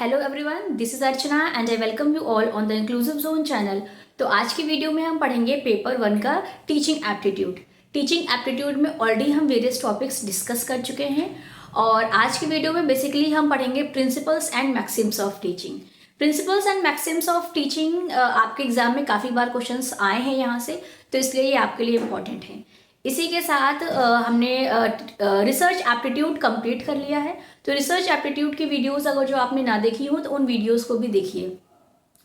Hello everyone, this is Archana and I welcome you all on the inclusive zone channel. तो आज की video में हम पढ़ेंगे पेपर 1 का टीचिंग एप्टीट्यूड। टीचिंग एप्टीट्यूड में ऑलरेडी हम वेरियस टॉपिक्स डिस्कस कर चुके हैं और आज की वीडियो में बेसिकली हम पढ़ेंगे principles and Maxim's of teaching. Principles and Maxim's of teaching आपके एग्जाम में काफ़ी बार क्वेश्चंस आए हैं यहाँ से, तो इसलिए ये आपके लिए इम्पॉर्टेंट है। इसी के साथ हमने रिसर्च एप्टीट्यूड कंप्लीट कर लिया है। तो रिसर्च एप्टीट्यूड की वीडियोस अगर जो आपने ना देखी हो तो उन वीडियोस को भी देखिए।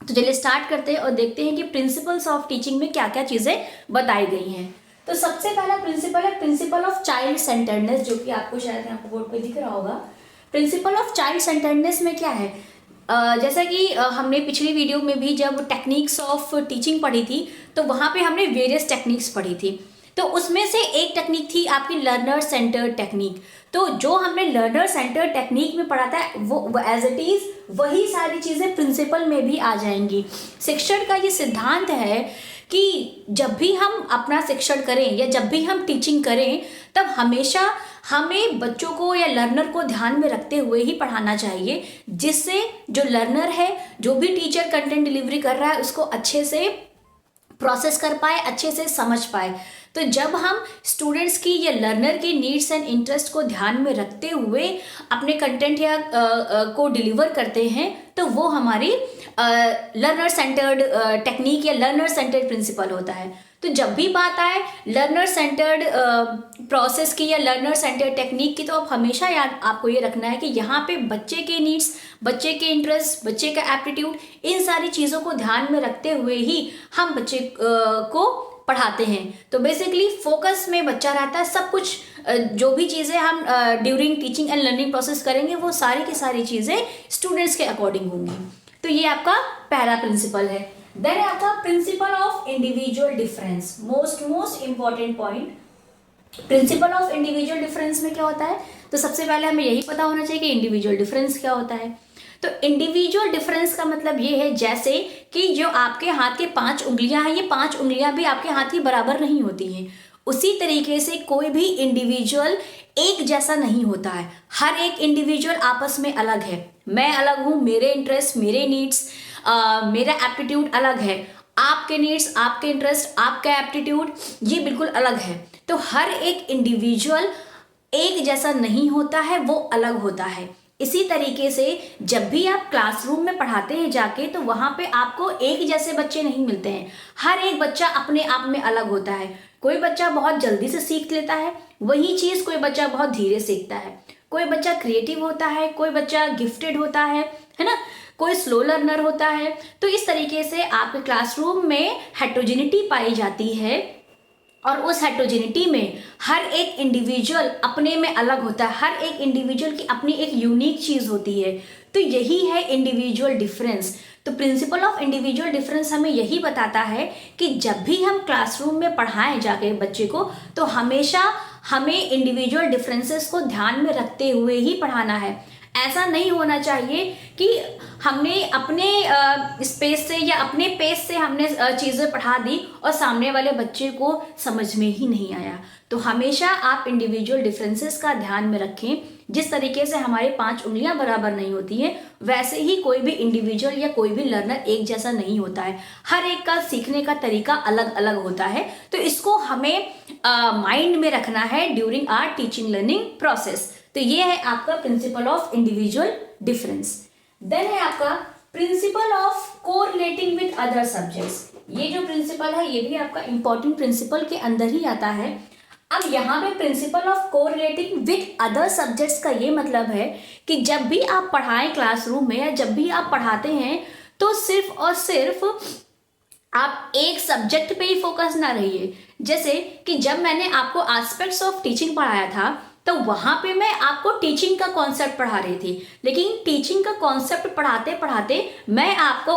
तो चलिए स्टार्ट करते हैं और देखते हैं कि प्रिंसिपल्स ऑफ टीचिंग में क्या क्या चीज़ें बताई गई हैं। तो सबसे पहला प्रिंसिपल है प्रिंसिपल ऑफ चाइल्ड सेंटर्डनेस, जो कि आपको शायद यहाँ बोर्ड पे दिख रहा होगा। प्रिंसिपल ऑफ चाइल्ड सेंटर्डनेस में क्या है, जैसा कि हमने पिछली वीडियो में भी जब टेक्निक्स ऑफ टीचिंग पढ़ी थी तो वहाँ पे हमने वेरियस टेक्निक्स पढ़ी थी। तो उसमें से एक टेक्निक थी आपकी लर्नर सेंटर्ड टेक्निक। तो जो हमने लर्नर सेंटर्ड टेक्निक में पढ़ा था वो एज इट इज वही सारी चीज़ें प्रिंसिपल में भी आ जाएंगी। शिक्षण का ये सिद्धांत है कि जब भी हम अपना शिक्षण करें या जब भी हम टीचिंग करें तब हमेशा हमें बच्चों को या लर्नर को ध्यान में रखते हुए ही पढ़ाना चाहिए, जिससे जो लर्नर है, जो भी टीचर कंटेंट डिलीवरी कर रहा है, उसको अच्छे से प्रोसेस कर पाए, अच्छे से समझ पाए। तो जब हम स्टूडेंट्स की या लर्नर की नीड्स एंड इंटरेस्ट को ध्यान में रखते हुए अपने कंटेंट या को डिलीवर करते हैं तो वो हमारी लर्नर सेंटर्ड टेक्निक या लर्नर सेंटर्ड प्रिंसिपल होता है। तो जब भी बात आए लर्नर सेंटर्ड प्रोसेस की या लर्नर सेंटर्ड टेक्निक की, तो आप हमेशा याद आपको ये रखना है कि यहाँ पे बच्चे के नीड्स, बच्चे के इंटरेस्ट, बच्चे का एप्टीट्यूड, इन सारी चीज़ों को ध्यान में रखते हुए ही हम बच्चे को पढ़ाते हैं। तो बेसिकली फोकस में बच्चा रहता है। सब कुछ जो भी चीज़ें हम during teaching and learning process करेंगे वो सारी की सारी चीज़ें स्टूडेंट्स के अकॉर्डिंग होंगी। तो ये आपका पहला प्रिंसिपल है। देन आपका principle of individual difference, most important point. Principal of individual difference में क्या होता है, तो सबसे पहले हमें यही पता होना चाहिए कि इंडिविजुअल डिफरेंस क्या होता है। तो इंडिविजुअल डिफरेंस का मतलब ये है जैसे कि जो आपके हाथ के 5 उंगलियां हैं, ये 5 उंगलियां भी आपके हाथ की बराबर नहीं होती हैं। उसी तरीके से कोई भी इंडिविजुअल एक जैसा नहीं होता है। हर एक इंडिविजुअल आपस में अलग है। मैं अलग हूँ, मेरे इंटरेस्ट, मेरे नीड्स, मेरा एप्टीट्यूड अलग है। आपके नीड्स, आपके इंटरेस्ट, आपका एप्टीट्यूड ये बिल्कुल अलग है। तो हर एक इंडिविजुअल एक जैसा नहीं होता है, वो अलग होता है। इसी तरीके से जब भी आप क्लासरूम में पढ़ाते हैं जाके, तो वहाँ पे आपको एक जैसे बच्चे नहीं मिलते हैं। हर एक बच्चा अपने आप में अलग होता है। कोई बच्चा बहुत जल्दी से सीख लेता है, वही चीज़ कोई बच्चा बहुत धीरे सीखता है। कोई बच्चा क्रिएटिव होता है, कोई बच्चा गिफ्टेड होता है ना, कोई स्लो लर्नर होता है। तो इस तरीके से आपके क्लासरूम में हेट्रोजेनिटी पाई जाती है और उस हेट्रोजेनिटी में हर एक इंडिविजुअल अपने में अलग होता है। हर एक इंडिविजुअल की अपनी एक यूनिक चीज़ होती है। तो यही है इंडिविजुअल डिफरेंस। तो प्रिंसिपल ऑफ इंडिविजुअल डिफरेंस हमें यही बताता है कि जब भी हम क्लासरूम में पढ़ाएं जाके बच्चे को, तो हमेशा हमें इंडिविजुअल डिफरेंसेस को ध्यान में रखते हुए ही पढ़ाना है। ऐसा नहीं होना चाहिए कि हमने अपने स्पेस से या अपने पेस से हमने चीज़ें पढ़ा दी और सामने वाले बच्चे को समझ में ही नहीं आया। तो हमेशा आप इंडिविजुअल डिफरेंसेस का ध्यान में रखें। जिस तरीके से हमारी 5 उंगलियां बराबर नहीं होती हैं, वैसे ही कोई भी इंडिविजुअल या कोई भी लर्नर एक जैसा नहीं होता है। हर एक का सीखने का तरीका अलग अलग होता है। तो इसको हमें माइंड में रखना है during our teaching learning process. तो ये है आपका principle of individual difference. Then है आपका principle of correlating with other subjects. ये जो प्रिंसिपल है ये भी आपका इंपॉर्टेंट प्रिंसिपल के अंदर ही आता है। अब यहाँ पे principal of correlating with other subjects का ये मतलब है कि जब भी आप पढ़ाएं क्लासरूम में या जब भी आप पढ़ाते हैं, तो सिर्फ और सिर्फ आप एक सब्जेक्ट पे ही फोकस ना रहिए। जैसे कि जब मैंने आपको एस्पेक्ट्स ऑफ टीचिंग पढ़ाया था, तो वहाँ पे मैं आपको टीचिंग का कॉन्सेप्ट पढ़ा रही थी, लेकिन टीचिंग का कॉन्सेप्ट पढ़ाते पढ़ाते मैंने आपको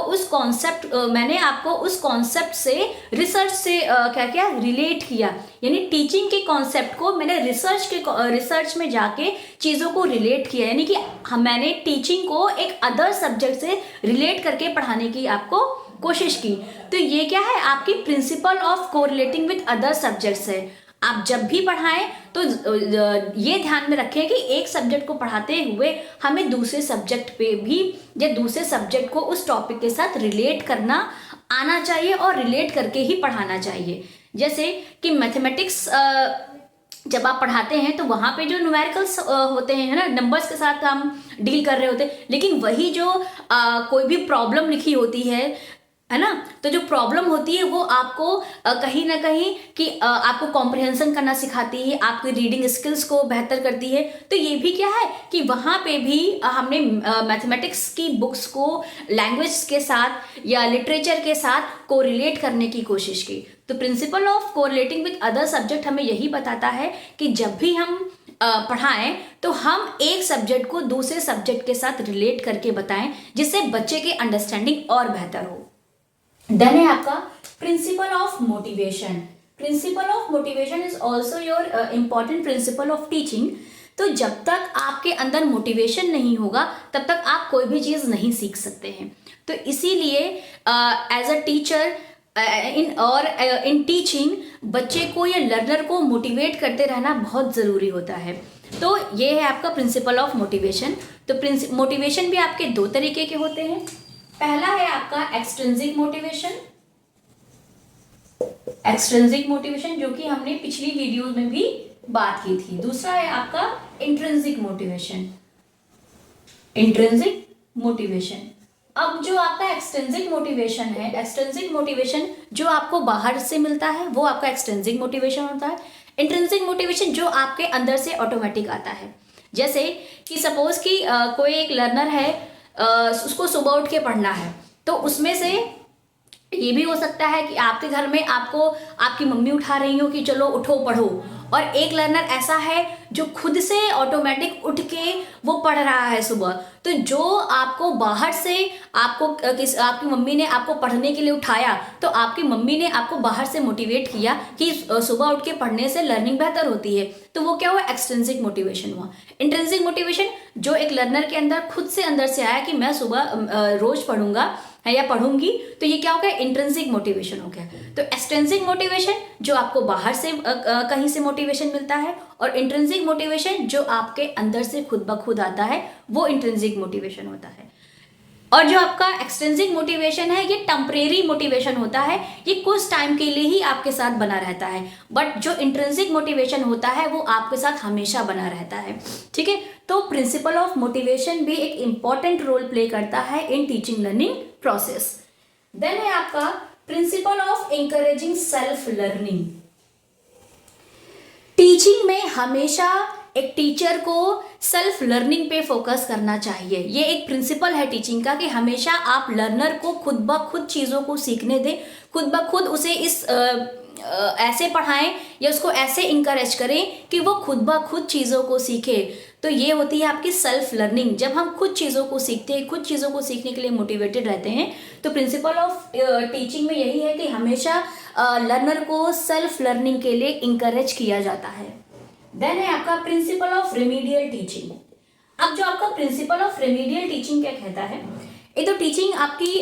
उस कॉन्सेप्ट से रिसर्च से क्या रिलेट किया। यानी टीचिंग के कॉन्सेप्ट को मैंने रिसर्च में जाके चीज़ों को रिलेट किया। यानी कि मैंने टीचिंग को एक अदर सब्जेक्ट से रिलेट करके पढ़ाने की आपको कोशिश की। तो ये क्या है, आपकी principal of correlating with other subjects है। आप जब भी पढ़ाएं तो ये ध्यान में रखें कि एक सब्जेक्ट को पढ़ाते हुए हमें दूसरे सब्जेक्ट पे भी या दूसरे सब्जेक्ट को उस टॉपिक के साथ रिलेट करना आना चाहिए और रिलेट करके ही पढ़ाना चाहिए। जैसे कि मैथमेटिक्स जब आप पढ़ाते हैं तो वहाँ पे जो न्यूमेरिकल्स होते हैं, है ना, नंबर्स के साथ हम डील कर रहे होते हैं, लेकिन वही जो कोई भी प्रॉब्लम लिखी होती है ना, तो जो प्रॉब्लम होती है वो आपको कहीं ना कहीं कि आपको कॉम्प्रिहेंशन करना सिखाती है, आपकी रीडिंग स्किल्स को बेहतर करती है। तो ये भी क्या है कि वहाँ पे भी हमने मैथमेटिक्स की बुक्स को लैंग्वेज के साथ या लिटरेचर के साथ कोरिलेट करने की कोशिश की। तो principal of correlating with other subject हमें यही बताता है कि जब भी हम पढ़ाएं तो हम एक सब्जेक्ट को दूसरे सब्जेक्ट के साथ रिलेट करके बताएं, जिससे बच्चे की अंडरस्टैंडिंग और बेहतर हो। देन है आपका principle of motivation. Principal of motivation is also your important principle of teaching. तो जब तक आपके अंदर मोटिवेशन नहीं होगा तब तक आप कोई भी चीज़ नहीं सीख सकते हैं। तो इसीलिए as a teacher in teaching बच्चे को या लर्नर को मोटिवेट करते रहना बहुत ज़रूरी होता है। तो ये है आपका प्रिंसिपल ऑफ मोटिवेशन। तो मोटिवेशन भी आपके दो तरीके के होते हैं। पहला है आपका एक्सट्रिंसिक मोटिवेशन, एक्सट्रिंसिक मोटिवेशन जो कि हमने पिछली वीडियो में भी बात की थी। दूसरा है आपका इंट्रिंसिक मोटिवेशन, इंट्रिंसिक मोटिवेशन। अब जो आपका एक्सट्रिंसिक मोटिवेशन है, एक्सट्रिंसिक मोटिवेशन जो आपको बाहर से मिलता है वो आपका एक्सट्रिंसिक मोटिवेशन होता है। इंट्रिंसिक मोटिवेशन जो आपके अंदर से ऑटोमेटिक आता है। जैसे कि सपोज कि कोई एक लर्नर है, उसको सुबह उठ के पढ़ना है, तो उसमें से ये भी हो सकता है कि आपके घर में आपको आपकी मम्मी उठा रही हो कि चलो उठो पढ़ो, और एक लर्नर ऐसा है जो खुद से ऑटोमेटिक उठ के वो पढ़ रहा है सुबह। तो जो आपको बाहर से आपकी मम्मी ने आपको पढ़ने के लिए उठाया, तो आपकी मम्मी ने आपको बाहर से मोटिवेट किया कि सुबह उठ के पढ़ने से लर्निंग बेहतर होती है, तो वो क्या हुआ, एक्सट्रिंसिक मोटिवेशन हुआ। इंट्रिंसिक मोटिवेशन जो एक लर्नर के अंदर खुद से अंदर से आया कि मैं सुबह रोज पढ़ूंगा है या पढ़ूंगी, तो ये क्या हो गया, इंट्रिंसिक मोटिवेशन हो गया। तो एक्सट्रिंसिक मोटिवेशन जो आपको बाहर से कहीं से मोटिवेशन मिलता है, और इंट्रिंसिक मोटिवेशन जो आपके अंदर से खुद ब खुद आता है, वो इंट्रिंसिक मोटिवेशन होता है। और जो आपका एक्सट्रिंसिक मोटिवेशन है ये टेम्परेरी मोटिवेशन होता है, ये कुछ टाइम के लिए ही आपके साथ बना रहता है। बट जो इंट्रिंसिक मोटिवेशन होता है वो आपके साथ हमेशा बना रहता है। ठीक है, तो प्रिंसिपल ऑफ मोटिवेशन भी एक इंपॉर्टेंट रोल प्ले करता है in teaching learning process. Then है आपका principle of encouraging self learning. Teaching में हमेशा एक टीचर को सेल्फ लर्निंग पे फोकस करना चाहिए। ये एक प्रिंसिपल है टीचिंग का कि हमेशा आप लर्नर को खुद ब खुद चीज़ों को सीखने दें, खुद ब खुद उसे ऐसे पढ़ाएं या उसको ऐसे इंकरेज करें कि वो खुद ब खुद चीज़ों को सीखे। तो ये होती है आपकी सेल्फ लर्निंग। जब हम खुद चीज़ों को सीखते हैं, खुद चीज़ों को सीखने के लिए मोटिवेटेड रहते हैं, तो प्रिंसिपल ऑफ टीचिंग में यही है कि हमेशा लर्नर को सेल्फ लर्निंग के लिए इंकरेज किया जाता है। देन है आपका प्रिंसिपल ऑफ रेमीडियल टीचिंग। अब जो आपका प्रिंसिपल ऑफ रेमीडियल टीचिंग क्या कहता है, ये तो टीचिंग आपकी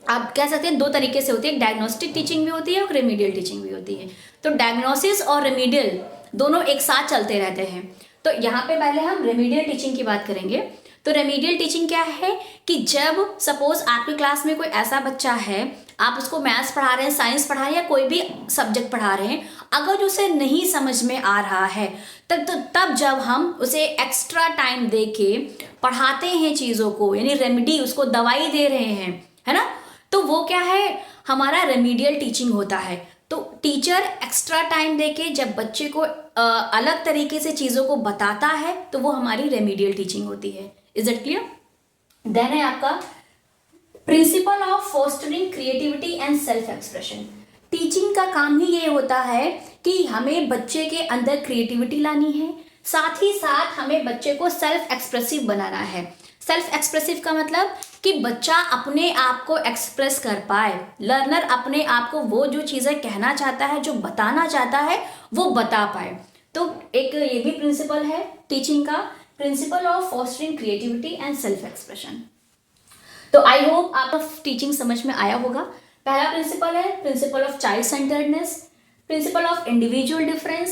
आप कह सकते हैं दो तरीके से होती है, एक डायग्नोस्टिक टीचिंग भी होती है और रेमीडियल टीचिंग भी होती है। तो डायग्नोसिस और रेमीडियल दोनों एक साथ चलते रहते हैं। तो यहाँ पे पहले हम रेमीडियल टीचिंग की बात करेंगे। तो रेमीडियल टीचिंग क्या है कि जब सपोज आपकी क्लास में कोई ऐसा बच्चा है, आप उसको मैथ्स पढ़ा रहे हैं, साइंस पढ़ा रहे हैं या कोई भी सब्जेक्ट पढ़ा रहे हैं, अगर उसे नहीं समझ में आ रहा है तब जब हम उसे एक्स्ट्रा टाइम दे के पढ़ाते हैं चीज़ों को, यानी रेमेडी, उसको दवाई दे रहे हैं, है ना, तो वो क्या है, हमारा रेमीडियल टीचिंग होता है। तो टीचर एक्स्ट्रा टाइम देके जब बच्चे को अलग तरीके से चीज़ों को बताता है तो वो हमारी रेमीडियल टीचिंग होती है। Is it clear? देन है आपका principle of fostering creativity and self expression. Teaching का काम ही ये होता है कि हमें बच्चे के अंदर क्रिएटिविटी लानी है, साथ ही साथ हमें बच्चे को सेल्फ एक्सप्रेसिव बनाना है। सेल्फ एक्सप्रेसिव का मतलब कि बच्चा अपने आप को एक्सप्रेस कर पाए, लर्नर अपने आप को वो जो चीज़ें कहना चाहता है, जो बताना चाहता है, वो बता पाए। तो एक ये भी प्रिंसिपल है टीचिंग का, principal of fostering creativity and self expression. तो आई होप आपको टीचिंग समझ में आया होगा। पहला प्रिंसिपल है principle of child centredness, principle of individual difference,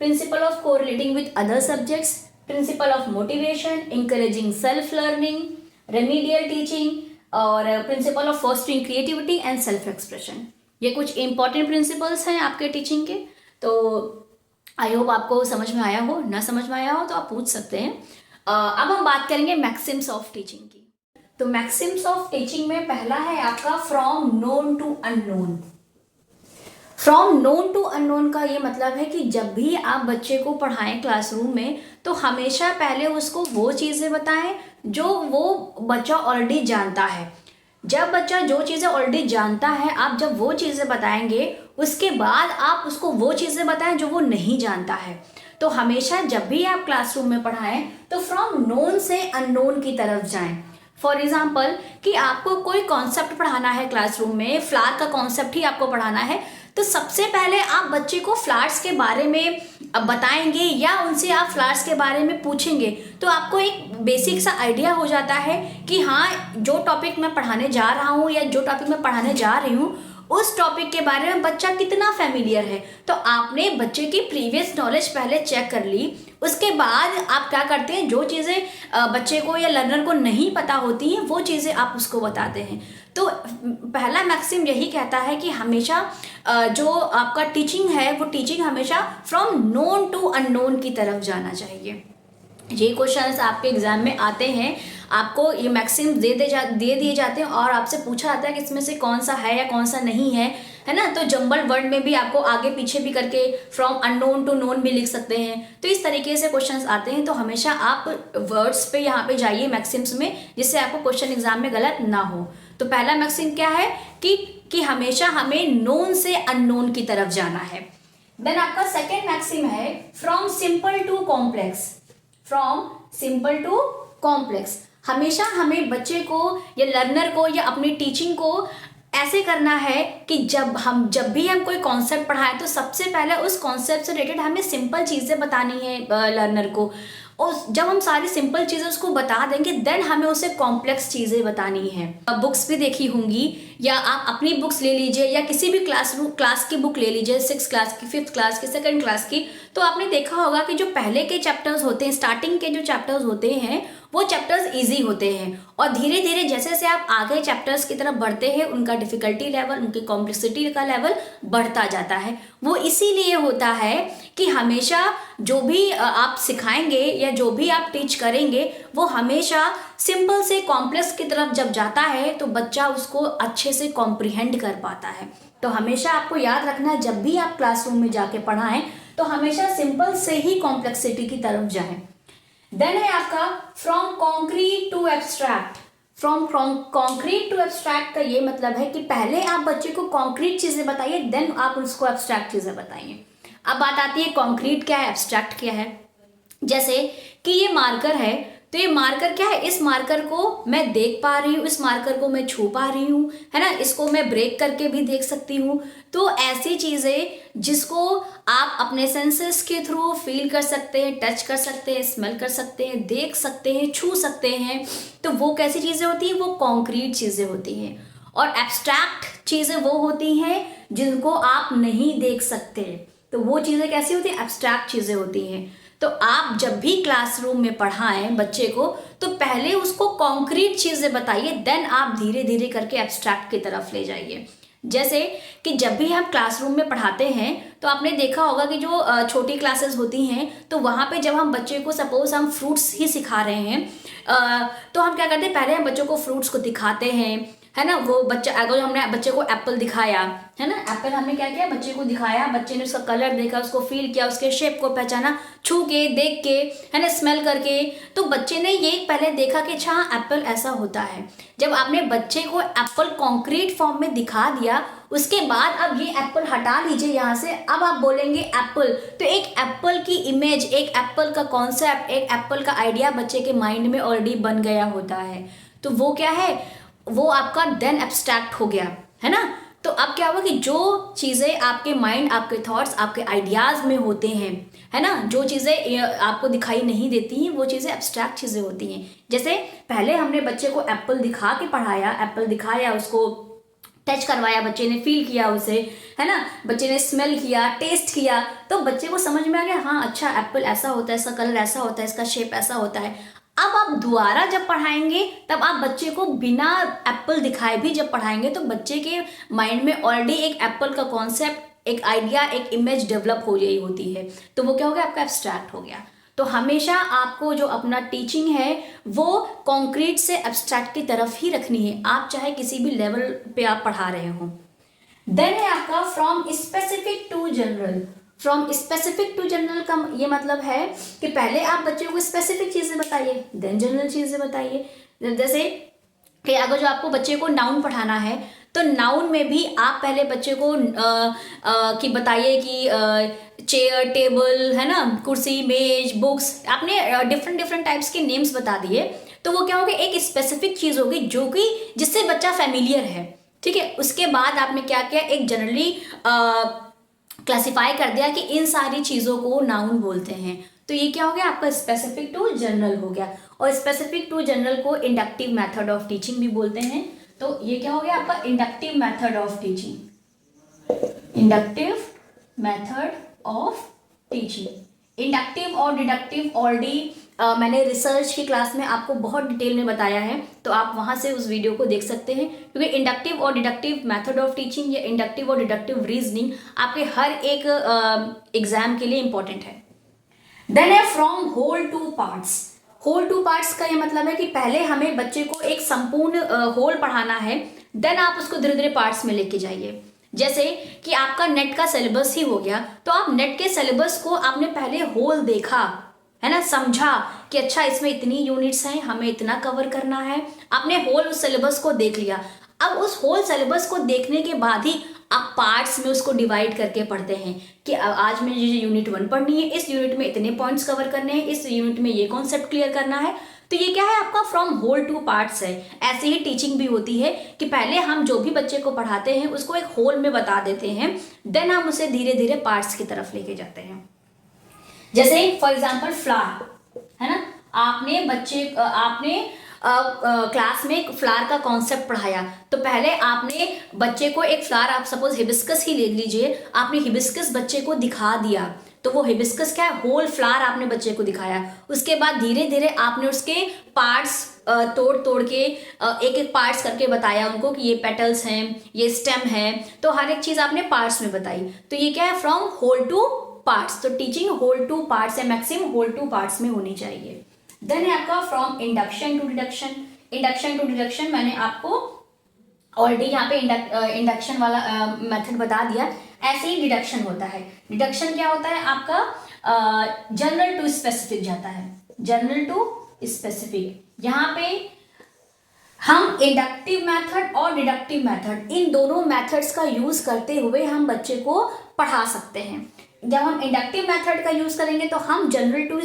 principle of correlating with other subjects, principle of motivation, encouraging self learning, remedial teaching और principle of fostering creativity and self expression. ये कुछ important principles हैं आपके teaching के। तो I hope आपको समझ में आया हो, ना समझ में आया हो तो आप पूछ सकते हैं। अब हम बात करेंगे मैक्सिम्स ऑफ टीचिंग की। तो मैक्सिम्स ऑफ टीचिंग में पहला है आपका from known to unknown. From known to unknown का ये मतलब है कि जब भी आप बच्चे को पढ़ाएं क्लासरूम में तो हमेशा पहले उसको वो चीज़ें बताएं जो वो बच्चा ऑलरेडी जानता है। जब बच्चा जो चीज़ें ऑलरेडी जानता है, आप जब वो चीज़ें बताएंगे उसके बाद आप उसको वो चीज़ें बताएं जो वो नहीं जानता है। तो हमेशा जब भी आप क्लासरूम में पढ़ाएं तो फ्रॉम नोन से अननोन की तरफ जाएं। फॉर एग्जाम्पल कि आपको कोई कॉन्सेप्ट पढ़ाना है क्लासरूम में, फ्लावर का कॉन्सेप्ट ही आपको पढ़ाना है, तो सबसे पहले आप बच्चे को फ्लावर्स के बारे में बताएंगे या उनसे आप फ्लावर्स के बारे में पूछेंगे तो आपको एक बेसिक सा आइडिया हो जाता है कि हाँ, जो टॉपिक मैं पढ़ाने जा रहा हूँ या जो टॉपिक मैं पढ़ाने जा रही हूँ उस टॉपिक के बारे में बच्चा कितना फेमिलियर है। तो आपने बच्चे की प्रीवियस नॉलेज पहले चेक कर ली, उसके बाद आप क्या करते हैं, जो चीज़ें बच्चे को या लर्नर को नहीं पता होती हैं वो चीज़ें आप उसको बताते हैं। तो पहला मैक्सिम यही कहता है कि हमेशा जो आपका टीचिंग है वो टीचिंग हमेशा फ्रॉम नोन टू अननोन की तरफ जाना चाहिए। ये क्वेश्चंस आपके एग्जाम में आते हैं, आपको ये मैक्सिम दे दिए जाते हैं और आपसे पूछा जाता है कि इसमें से कौन सा है या कौन सा नहीं है ना। तो जंबल वर्ड में भी आपको आगे पीछे भी करके फ्रॉम अननोन टू नोन भी लिख सकते हैं। तो इस तरीके से क्वेश्चंस आते हैं। तो हमेशा आप वर्ड्स पे यहाँ पे जाइए मैक्सिम्स में, जिससे आपको क्वेश्चन एग्जाम में गलत ना हो। तो पहला मैक्सिम क्या है कि हमेशा हमें नोन से अननोन की तरफ जाना है। देन आपका सेकेंड मैक्सिम है from simple to complex. From simple to complex, हमेशा हमें बच्चे को या लर्नर को या अपनी टीचिंग को ऐसे करना है कि जब भी हम कोई कॉन्सेप्ट पढ़ाएं तो सबसे पहले उस कॉन्सेप्ट से रिलेटेड हमें सिंपल चीज़ें बतानी है लर्नर को। और जब हम सारी सिंपल चीज़ें उसको बता देंगे देन हमें उसे कॉम्प्लेक्स चीज़ें बतानी है। बुक्स भी देखी होंगी या आप अपनी बुक्स ले लीजिए या किसी भी क्लास की बुक ले लीजिए, 6th क्लास की, 5th क्लास की, 2nd क्लास की। तो आपने देखा होगा कि जो पहले के चैप्टर्स होते हैं, स्टार्टिंग के जो चैप्टर्स होते हैं वो चैप्टर्स इजी होते हैं और धीरे धीरे जैसे जैसे आप आगे चैप्टर्स की तरफ बढ़ते हैं उनका डिफ़िकल्टी लेवल, उनकी कॉम्प्लेक्सिटी का लेवल बढ़ता जाता है। वो इसीलिए होता है कि हमेशा जो भी आप सिखाएंगे या जो भी आप टीच करेंगे वो हमेशा सिंपल से कॉम्प्लेक्स की तरफ जब जाता है तो बच्चा उसको अच्छे से कॉम्प्रिहेंड कर पाता है। तो हमेशा आपको याद रखना है जब भी आप क्लासरूम में जाके पढ़ाएं तो हमेशा सिंपल से ही कॉम्प्लेक्सिटी की तरफ जाएं। देन है आपका from concrete to abstract. From concrete to abstract का ये मतलब है कि पहले आप बच्चे को कॉन्क्रीट चीज़ें बताइए देन आप उसको एब्स्ट्रैक्ट चीज़ें बताइए। अब बात आती है कॉन्क्रीट क्या है, एब्स्ट्रैक्ट क्या है। जैसे कि ये मार्कर है तो ये मार्कर क्या है, इस मार्कर को मैं देख पा रही हूँ, इस मार्कर को मैं छू पा रही हूँ, है ना, इसको मैं ब्रेक करके भी देख सकती हूँ। तो ऐसी चीज़ें जिसको आप अपने सेंसेस के थ्रू फील कर सकते हैं, टच कर सकते हैं, स्मेल कर सकते हैं, देख सकते हैं, छू सकते हैं, तो वो कैसी चीज़ें होती हैं, वो कॉन्क्रीट चीज़ें होती हैं। और एब्स्ट्रैक्ट चीज़ें वो होती हैं जिनको आप नहीं देख सकते, तो वो चीज़ें कैसी होती हैं, एब्स्ट्रैक्ट चीज़ें होती हैं। तो आप जब भी क्लासरूम में पढ़ाएं बच्चे को तो पहले उसको कॉन्क्रीट चीज़ें बताइए देन आप धीरे धीरे करके एब्स्ट्रैक्ट की तरफ ले जाइए। जैसे कि जब भी हम क्लासरूम में पढ़ाते हैं तो आपने देखा होगा कि जो छोटी क्लासेस होती हैं तो वहाँ पे जब हम बच्चे को सपोज हम फ्रूट्स ही सिखा रहे हैं तो हम क्या करते हैं, पहले हम बच्चों को फ्रूट्स को दिखाते हैं, है ना। वो बच्चा अगर हमने बच्चे को एप्पल दिखाया, है ना, एप्पल हमने क्या किया, बच्चे को दिखाया, बच्चे ने उसका कलर देखा, उसको फील किया, उसके शेप को पहचाना, छू के, देख के, है ना, स्मेल करके। तो बच्चे ने ये पहले देखा कि अच्छा एप्पल ऐसा होता है। जब आपने बच्चे को एप्पल कॉन्क्रीट फॉर्म में दिखा दिया उसके बाद अब ये एप्पल हटा लीजिए यहाँ से, अब आप बोलेंगे एप्पल, तो एक एप्पल की इमेज, एक एप्पल का कॉन्सेप्ट, एक एप्पल का आइडिया बच्चे के माइंड में ऑलरेडी बन गया होता है। तो वो क्या है, वो आपका देन एब्स्ट्रैक्ट हो गया, है ना। तो अब क्या हुआ कि जो चीज़ें आपके माइंड, आपके थॉट्स, आपके आइडियाज़ में होते हैं, है ना, जो चीज़ें आपको दिखाई नहीं देती हैं वो चीज़ें एब्स्ट्रैक्ट चीज़ें होती हैं। जैसे पहले हमने बच्चे को एप्पल दिखा के पढ़ाया, एप्पल दिखाया, उसको टच करवाया, बच्चे ने फील किया उसे, है ना, बच्चे ने स्मेल किया, टेस्ट किया, तो बच्चे को समझ में आ गया हाँ अच्छा एप्पल ऐसा होता है, इसका कलर ऐसा होता है, इसका शेप ऐसा होता है। अब आप दोबारा जब पढ़ाएंगे तब आप बच्चे को बिना एप्पल दिखाए भी जब पढ़ाएंगे तो बच्चे के माइंड में ऑलरेडी एक एप्पल का कॉन्सेप्ट, एक आइडिया, एक इमेज डेवलप हो गई होती है, तो वो क्या हो गया, आपका एब्स्ट्रैक्ट हो गया। तो हमेशा आपको जो अपना टीचिंग है वो कॉन्क्रीट से एब्स्ट्रैक्ट की तरफ ही रखनी है, आप चाहे किसी भी लेवल पे आप पढ़ा रहे हो। देन है आपका from specific to general. From specific to general का ये मतलब है कि पहले आप बच्चों को स्पेसिफिक चीजें बताइए, देन जनरल चीजें बताइए। जैसे कि अगर जो आपको बच्चे को नाउन पढ़ाना है तो नाउन में भी आप पहले बच्चे को कि बताइए कि चेयर, टेबल, है ना, कुर्सी, मेज, बुक्स, आपने डिफरेंट डिफरेंट टाइप्स के नेम्स बता दिए, तो वो क्या होगा, एक स्पेसिफिक चीज होगी जो कि जिससे बच्चा फेमिलियर है, ठीक है। उसके बाद आपने क्या किया, एक जनरली क्लासिफाई कर दिया कि इन सारी चीजों को नाउन बोलते हैं, तो ये क्या हो गया, आपका स्पेसिफिक टू जनरल हो गया। और स्पेसिफिक टू जनरल को इंडक्टिव मेथड ऑफ टीचिंग भी बोलते हैं, तो ये क्या हो गया आपका inductive method of teaching. Inductive method of teaching. Inductive और डिडक्टिव ऑलरेडी मैंने रिसर्च की क्लास में आपको बहुत डिटेल में बताया है, तो आप वहां से उस वीडियो को देख सकते हैं, क्योंकि इंडक्टिव और डिडक्टिव मेथड ऑफ टीचिंग या इंडक्टिव और डिडक्टिव रीजनिंग आपके हर एक एग्जाम के लिए इंपॉर्टेंट है। देन है from whole to parts. Whole to parts का ये मतलब है कि पहले हमें बच्चे को एक संपूर्ण होल पढ़ाना है, देन आप उसको धीरे धीरे पार्ट्स में लेके जाइए। जैसे कि आपका नेट का सिलेबस ही हो गया, तो आप नेट के सिलेबस को आपने पहले होल देखा, है ना, समझा कि अच्छा इसमें इतनी यूनिट्स हैं, हमें इतना कवर करना है, आपने होल उस सिलेबस को देख लिया। अब उस होल सिलेबस को देखने के बाद ही आप पार्ट्स में उसको डिवाइड करके पढ़ते हैं कि आज में ये यूनिट 1 पढ़नी है, इस यूनिट में इतने पॉइंट्स कवर करने हैं, इस यूनिट में ये कॉन्सेप्ट क्लियर करना है। तो ये क्या है, आपका फ्रॉम होल टू पार्ट्स है। ऐसे ही टीचिंग भी होती है कि पहले हम जो भी बच्चे को पढ़ाते हैं उसको एक होल में बता देते हैं, देन हम उसे धीरे धीरे पार्ट्स की तरफ लेके जाते हैं। जैसे फॉर एग्जाम्पल फ्लावर, है ना, आपने क्लास में एक फ्लावर का कॉन्सेप्ट पढ़ाया, तो पहले आपने बच्चे को एक फ्लावर, आप सपोज हिबिस्कस ही ले लीजिए, आपने हिबिस्कस बच्चे को दिखा दिया, तो वो हिबिस्कस क्या है, होल फ्लावर आपने बच्चे को दिखाया। उसके बाद धीरे धीरे आपने उसके पार्ट्स तोड़ तोड़ के एक एक पार्ट्स करके बताया उनको कि ये पेटल्स हैं, ये स्टेम है, तो हर एक चीज आपने पार्ट्स में बताई। तो ये क्या है, फ्रॉम होल टू पार्ट्स। तो टीचिंग होल टू पार्ट्स है, मैक्सिमम होल टू पार्ट्स में होनी चाहिए। देन है आपका from induction to deduction. Induction to deduction मैंने आपको ऑलरेडी यहाँ पे इंडक्शन वाला मेथड बता दिया। ऐसे ही डिडक्शन होता है। डिडक्शन क्या होता है, आपका जनरल टू स्पेसिफिक जाता है, जनरल टू स्पेसिफिक। यहाँ पे हम इंडक्टिव मेथड और डिडक्टिव मेथड, इन दोनों मेथड्स का यूज करते हुए हम बच्चे को पढ़ा सकते हैं। जब हम इंडक्टिव मेथड का यूज करेंगे तो हम general to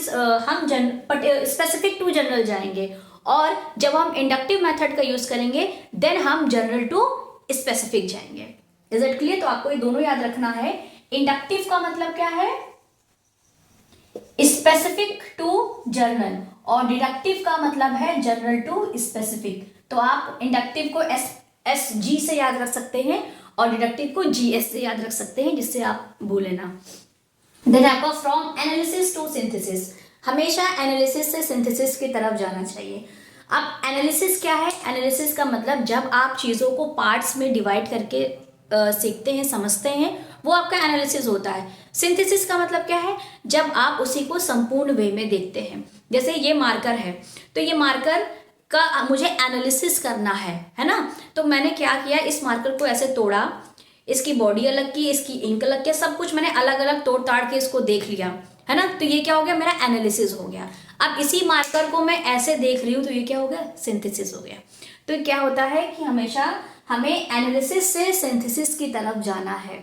specific to general जाएंगे, और जब हम इंडक्टिव मेथड का यूज करेंगे देन हम जनरल टू स्पेसिफिक जाएंगे। Is it clear? तो आपको ये दोनों याद रखना है। इंडक्टिव का मतलब क्या है, स्पेसिफिक टू जनरल, और डिडक्टिव का मतलब है जनरल टू स्पेसिफिक। तो आप इंडक्टिव को एस जी से याद रख सकते हैं और डिडक्टिव को GS से याद रख सकते हैं, जिससे आप भूले ना। देन आपका फ्रॉम एनालिसिस टू सिंथेसिस। हमेशा एनालिसिस से सिंथेसिस की तरफ जाना चाहिए। अब एनालिसिस क्या है, एनालिसिस का मतलब जब आप चीज़ों को पार्ट्स में डिवाइड करके सीखते हैं, समझते हैं, वो आपका एनालिसिस होता है। सिंथेसिस का मतलब क्या है, जब आप उसी को संपूर्ण वे में देखते हैं। जैसे ये मार्कर है, तो ये मार्कर का मुझे एनालिसिस करना है ना, तो मैंने क्या किया, इस मार्कर को ऐसे तोड़ा, इसकी बॉडी अलग की, इसकी इंक अलग की, सब कुछ मैंने अलग अलग तोड़ ताड़ के इसको देख लिया, है ना, तो ये क्या हो गया, मेरा एनालिसिस हो गया। अब इसी मार्कर को मैं ऐसे देख रही हूँ, तो ये क्या हो गया, सिंथेसिस हो गया। तो क्या होता है कि हमेशा हमें एनालिसिस से सिंथेसिस की तरफ जाना है।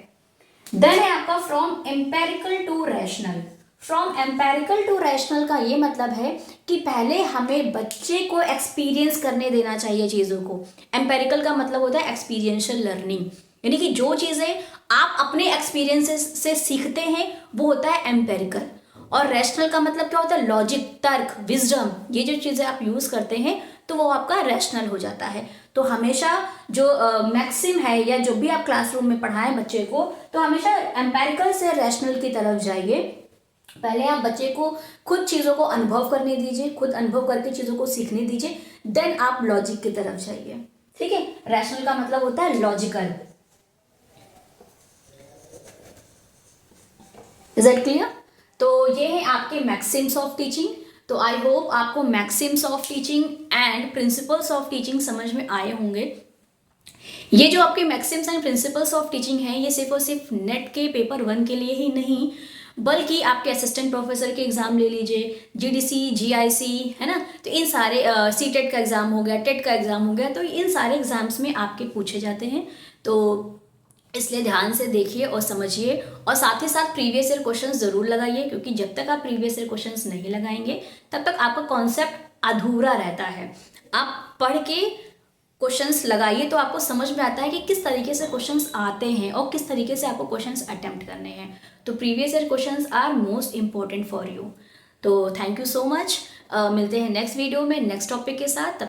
देन है आपका from empirical to rational. From empirical to rational का ये मतलब है कि पहले हमें बच्चे को एक्सपीरियंस करने देना चाहिए चीज़ों को। एम्पेरिकल का मतलब होता है एक्सपीरियंशियल लर्निंग, यानी कि जो चीज़ें आप अपने एक्सपीरियंसेस से सीखते हैं वो होता है एम्पेरिकल। और रैशनल का मतलब क्या होता है, लॉजिक, तर्क, विजडम, ये जो चीज़ें आप यूज़ करते हैं तो वो आपका रैशनल हो जाता है। तो हमेशा जो मैक्सिम है या जो भी आप क्लासरूम में पढ़ाएं बच्चे को, तो हमेशा एम्पेरिकल से रैशनल की तरफ जाइए। पहले आप बच्चे को खुद चीज़ों को अनुभव करने दीजिए, खुद अनुभव करके चीज़ों को सीखने दीजिए, देन आप लॉजिक की तरफ जाइए। ठीक है, रैशनल का मतलब होता है लॉजिकल। Is that clear? तो ये है आपके मैक्सिम्स ऑफ टीचिंग। तो आई होप आपको Maxim's of teaching and principles of teaching समझ में आए होंगे। ये जो आपके Maxim's and principles of teaching है, ये सिर्फ और सिर्फ नेट के पेपर 1 के लिए ही नहीं, बल्कि आपके असिस्टेंट प्रोफेसर के एग्जाम ले लीजिए, जीडीसी, जीआईसी, है ना, तो इन सारे सीटेट का एग्जाम हो गया, टेट का एग्जाम हो गया, तो इन सारे एग्जाम्स में आपके पूछे जाते हैं। तो इसलिए ध्यान से देखिए और समझिए, और साथ ही साथ प्रीवियस ईयर क्वेश्चंस ज़रूर लगाइए, क्योंकि जब तक आप प्रीवियस ईयर क्वेश्चंस नहीं लगाएंगे तब तक आपका कॉन्सेप्ट अधूरा रहता है। आप पढ़ के क्वेश्चंस लगाइए तो आपको समझ में आता है कि किस तरीके से क्वेश्चंस आते हैं और किस तरीके से आपको क्वेश्चंस अटेम्प्ट करने हैं। तो previous year questions are most important for you. तो थैंक यू सो मच। मिलते हैं नेक्स्ट वीडियो में नेक्स्ट टॉपिक के साथ।